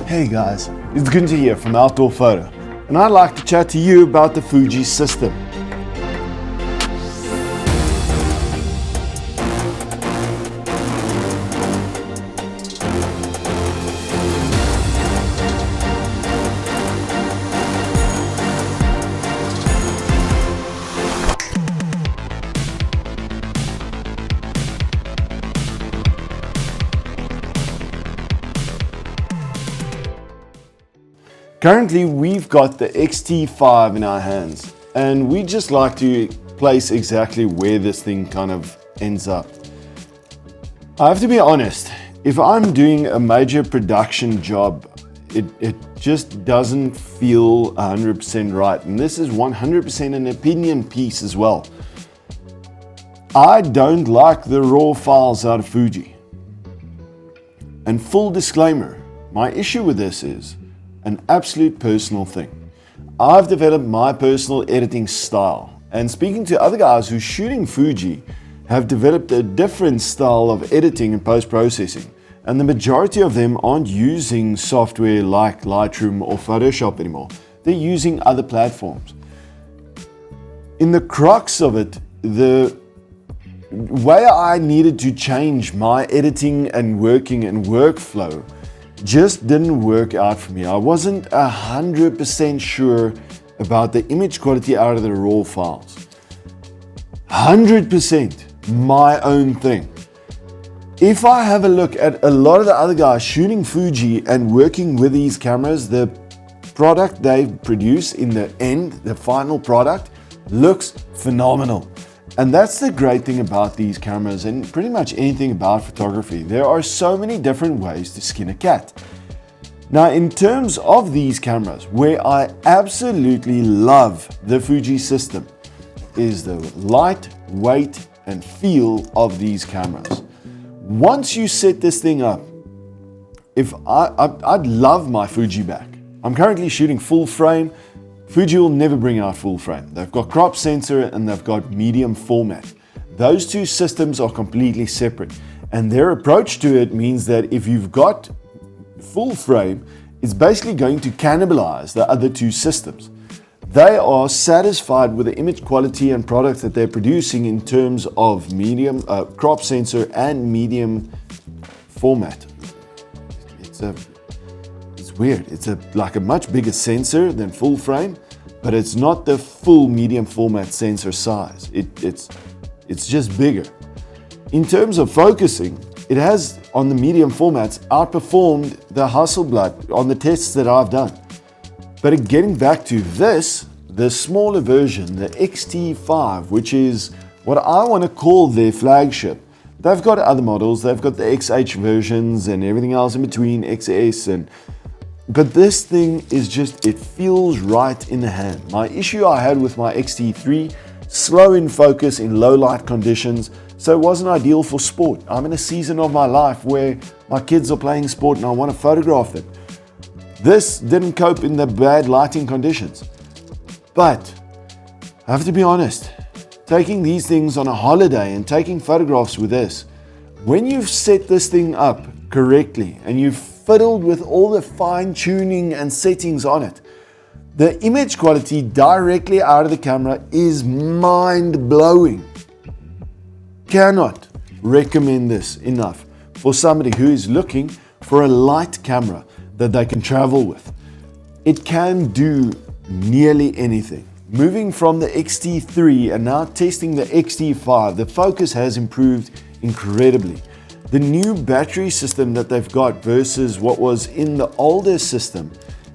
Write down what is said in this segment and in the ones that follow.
Hey guys, it's Gunther here from Outdoorphoto, and I'd like to chat to you about the Fuji system. Currently, we've got the X-T5 in our hands, and we just like to place exactly where this thing kind of ends up. I have to be honest, if I'm doing a major production job, it just doesn't feel 100% right, and this is 100% an opinion piece as well. I don't like the raw files out of Fuji. And full disclaimer, my issue with this is an absolute personal thing. I've developed my personal editing style, and speaking to other guys who shooting Fuji have developed a different style of editing and post-processing, and the majority of them aren't using software like Lightroom or Photoshop anymore. They're using other platforms. In the crux of it, the way I needed to change my editing and working and workflow just didn't work out for me. I wasn't 100% sure about the image quality out of the raw files. 100% my own thing. If I have a look at a lot of the other guys shooting Fuji and working with these cameras, the product they produce in the end, the final product, looks phenomenal. And that's the great thing about these cameras and pretty much anything about photography. There are so many different ways to skin a cat. Now, in terms of these cameras, where I absolutely love the Fuji system is the light, weight, and feel of these cameras. Once you set this thing up, I'd love my Fuji back. I'm currently shooting full frame. Fuji will never bring out full frame. They've got crop sensor and they've got medium format. Those two systems are completely separate, and their approach to it means that if you've got full frame, it's basically going to cannibalize the other two systems. They are satisfied with the image quality and products that they're producing in terms of medium crop sensor and medium format. It's weird. It's like a much bigger sensor than full frame, but it's not the full medium format sensor size. It's just bigger. In terms of focusing, it has, on the medium formats, outperformed the Hasselblad on the tests that I've done. But getting back to this, the smaller version, the X-T5, which is what I want to call their flagship. They've got other models. They've got the XH versions and everything else in between, XS, but this thing is just, it feels right in the hand. My issue I had with my X-T3, slow in focus in low light conditions, so it wasn't ideal for sport. I'm in a season of my life where my kids are playing sport and I want to photograph them. This didn't cope in the bad lighting conditions. But I have to be honest, taking these things on a holiday and taking photographs with this, when you've set this thing up correctly and you've fiddled with all the fine tuning and settings on it, the image quality directly out of the camera is mind-blowing. Cannot recommend this enough for somebody who is looking for a light camera that they can travel with. It can do nearly anything. Moving from the X-T3 and now testing the X-T5, the focus has improved incredibly. The new battery system that they've got versus what was in the older system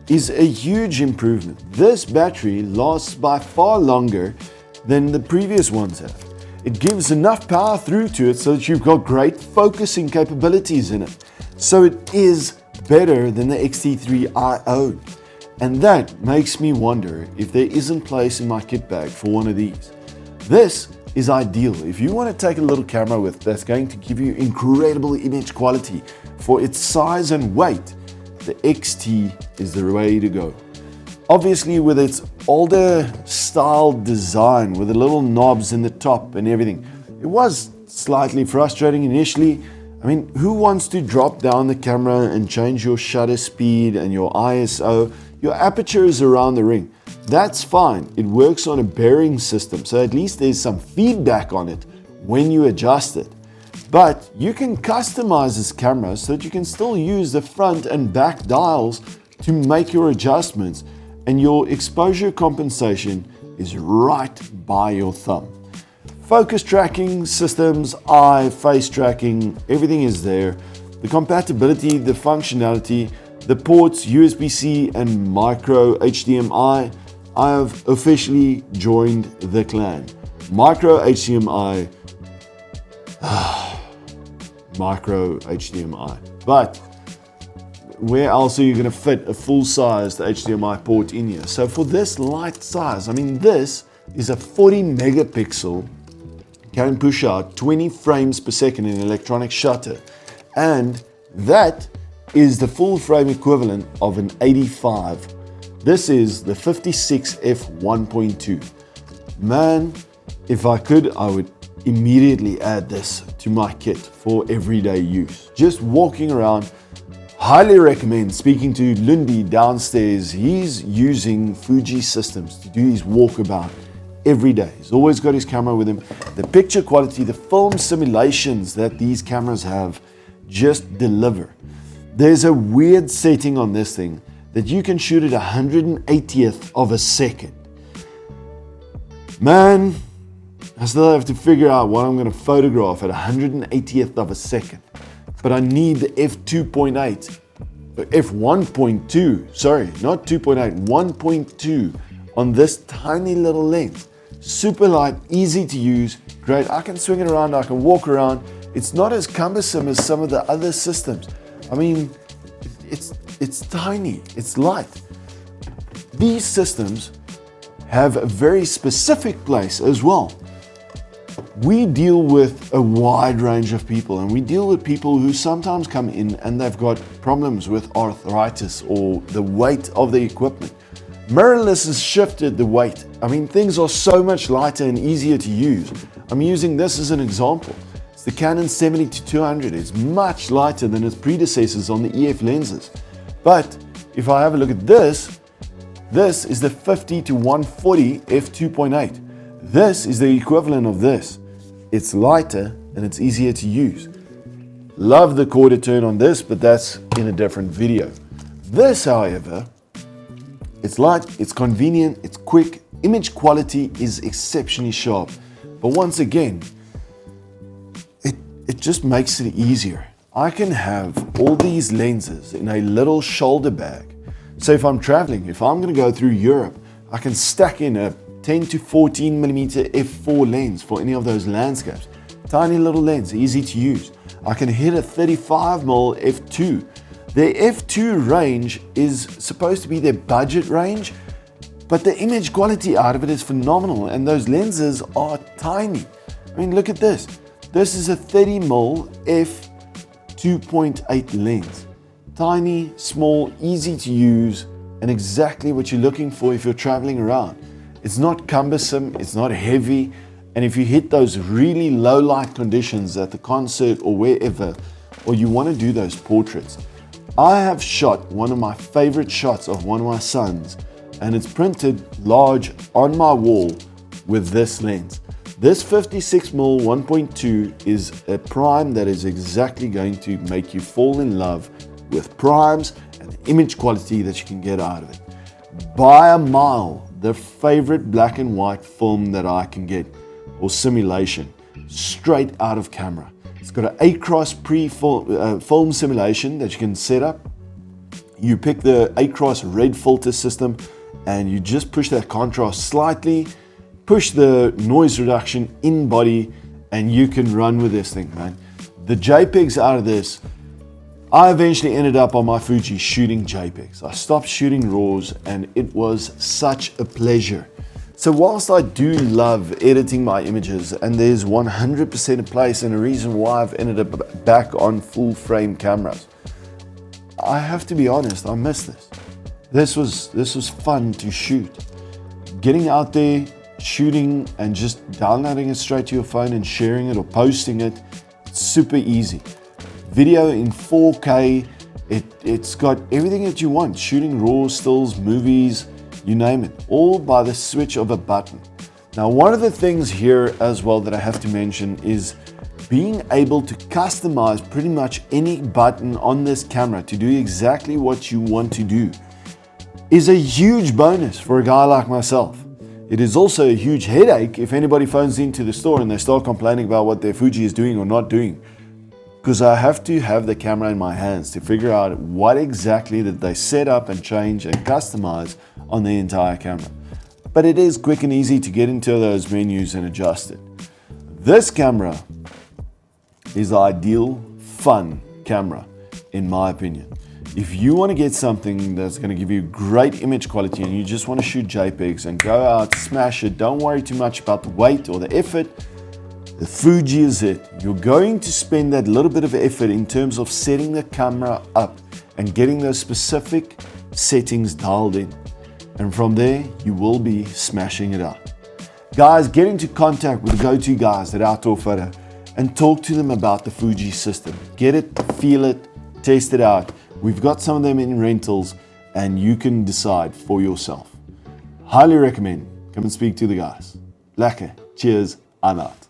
is a huge improvement. This battery lasts by far longer than the previous ones have. It gives enough power through to it so that you've got great focusing capabilities in it. So it is better than the X-T3 I own. And that makes me wonder if there isn't place in my kit bag for one of these. This is ideal if you want to take a little camera with that's going to give you incredible image quality for its size and weight. The X-T is the way to go. Obviously, with its older style design with the little knobs in the top and everything, it was slightly frustrating initially. I mean, who wants to drop down the camera and change your shutter speed and your ISO? Your aperture is around the ring. That's fine. It works on a bearing system, so at least there's some feedback on it when you adjust it. But you can customize this camera so that you can still use the front and back dials to make your adjustments, and your exposure compensation is right by your thumb. Focus tracking systems, eye, face tracking, everything is there. The compatibility, the functionality, the ports, USB-C and micro HDMI. I have officially joined the clan. Micro HDMI, micro HDMI. But where else are you going to fit a full-sized HDMI port in here? So for this light size, I mean, this is a 40 megapixel, can push out 20 frames per second in electronic shutter, and that is the full frame equivalent of an 85. This is the 56f1.2. Man, if I could, I would immediately add this to my kit for everyday use. Just walking around. Highly recommend speaking to Lundi downstairs. He's using Fuji systems to do his walkabout every day. He's always got his camera with him. The picture quality, the film simulations that these cameras have just deliver. There's a weird setting on this thing that you can shoot at 180th of a second. Man, I still have to figure out what I'm going to photograph at 180th of a second. But I need the f2.8, f1.2, sorry, not 2.8, 1.2 on this tiny little lens. Super light, easy to use, great. I can swing it around, I can walk around. It's not as cumbersome as some of the other systems. I mean, it's tiny, it's light. These systems have a very specific place as well. We deal with a wide range of people, and we deal with people who sometimes come in and they've got problems with arthritis or the weight of the equipment. Mirrorless has shifted the weight. I mean, things are so much lighter and easier to use. I'm using this as an example. It's the Canon 70-200. It's much lighter than its predecessors on the EF lenses. But if I have a look at this, this is the 50-140 f2.8. This is the equivalent of this. It's lighter and it's easier to use. Love the quarter turn on this, but that's in a different video. This, however, it's light, it's convenient, it's quick, image quality is exceptionally sharp. But once again, it just makes it easier. I can have all these lenses in a little shoulder bag. So if I'm traveling, if I'm going to go through Europe, I can stack in a 10-14 millimeter f4 lens for any of those landscapes. Tiny little lens, easy to use. I can hit a 35mm f2. Their f2 range is supposed to be their budget range, but the image quality out of it is phenomenal, and those lenses are tiny. I mean, look at this. This is a 30mm f2.8 lens. Tiny, small, easy to use, and exactly what you're looking for if you're traveling around. It's not cumbersome, it's not heavy, and if you hit those really low light conditions at the concert or wherever, or you want to do those portraits. I have shot one of my favorite shots of one of my sons, and it's printed large on my wall with this lens. This 56mm 1.2 is a prime that is exactly going to make you fall in love with primes and the image quality that you can get out of it. By a mile, the favorite black and white film that I can get, or simulation, straight out of camera. It's got an Acros film simulation that you can set up. You pick the Acros red filter system and you just push that contrast slightly, push the noise reduction in body, and you can run with this thing, man. The JPEGs out of this, I eventually ended up on my Fuji shooting JPEGs. I stopped shooting RAWs and it was such a pleasure. So whilst I do love editing my images, and there's 100% a place and a reason why I've ended up back on full frame cameras, I have to be honest, I miss this. This was fun to shoot. Getting out there, shooting and just downloading it straight to your phone and sharing it or posting it, it's super easy. video in 4K. It's got everything that you want, shooting raw, stills, movies, you name it, all by the switch of a button. Now, one of the things here as well that I have to mention is being able to customize pretty much any button on this camera to do exactly what you want to do is a huge bonus for a guy like myself. It is also a huge headache if anybody phones into the store and they start complaining about what their Fuji is doing or not doing, because I have to have the camera in my hands to figure out what exactly that they set up and change and customize on the entire camera. But it is quick and easy to get into those menus and adjust it. This camera is the ideal fun camera in my opinion. If you want to get something that's going to give you great image quality and you just want to shoot JPEGs and go out, smash it, don't worry too much about the weight or the effort, the Fuji is it. You're going to spend that little bit of effort in terms of setting the camera up and getting those specific settings dialed in. And from there, you will be smashing it out. Guys, get into contact with the go-to guys at Outdoorphoto and talk to them about the Fuji system. Get it, feel it, test it out. We've got some of them in rentals and you can decide for yourself. Highly recommend. Come and speak to the guys. Lekker. Cheers. I'm out.